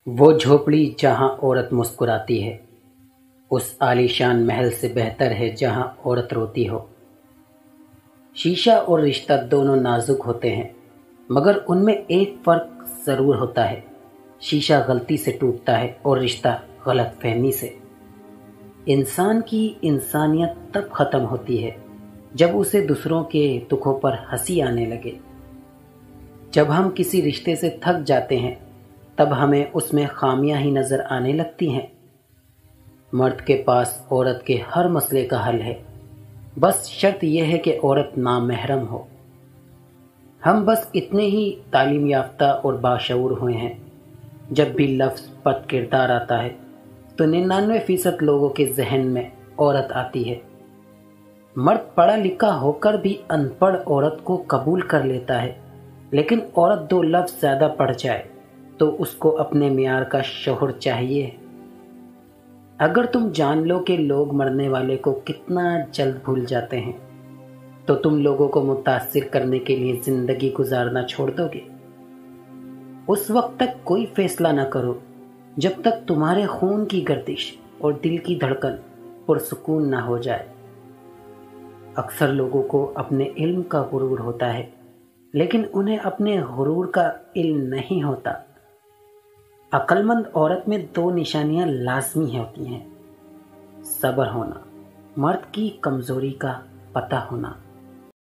وہ جھوپڑی جہاں عورت مسکراتی ہے اس عالیشان محل سے بہتر ہے جہاں عورت روتی ہو۔ شیشہ اور رشتہ دونوں نازک ہوتے ہیں، مگر ان میں ایک فرق ضرور ہوتا ہے۔ شیشہ غلطی سے ٹوٹتا ہے اور رشتہ غلط فہمی سے۔ انسان کی انسانیت تب ختم ہوتی ہے جب اسے دوسروں کے دکھوں پر ہنسی آنے لگے۔ جب ہم کسی رشتے سے تھک جاتے ہیں تب ہمیں اس میں خامیاں ہی نظر آنے لگتی ہیں۔ مرد کے پاس عورت کے ہر مسئلے کا حل ہے، بس شرط یہ ہے کہ عورت نامحرم ہو۔ ہم بس اتنے ہی تعلیم یافتہ اور باشعور ہوئے ہیں، جب بھی لفظ بد کردار آتا ہے تو 99% لوگوں کے ذہن میں عورت آتی ہے۔ مرد پڑھا لکھا ہو کر بھی ان پڑھ عورت کو قبول کر لیتا ہے، لیکن عورت 2 لفظ زیادہ پڑھ جائے تو اس کو اپنے معیار کا شوہر چاہیے۔ اگر تم جان لو کہ لوگ مرنے والے کو کتنا جلد بھول جاتے ہیں تو تم لوگوں کو متاثر کرنے کے لیے زندگی گزارنا چھوڑ دو گے۔ اس وقت تک کوئی فیصلہ نہ کرو جب تک تمہارے خون کی گردش اور دل کی دھڑکن پرسکون نہ ہو جائے۔ اکثر لوگوں کو اپنے علم کا غرور ہوتا ہے، لیکن انہیں اپنے غرور کا علم نہیں ہوتا۔ عقل مند عورت میں 2 نشانیاں لازمی ہوتی ہیں: صبر ہونا، مرد کی کمزوری کا پتہ ہونا۔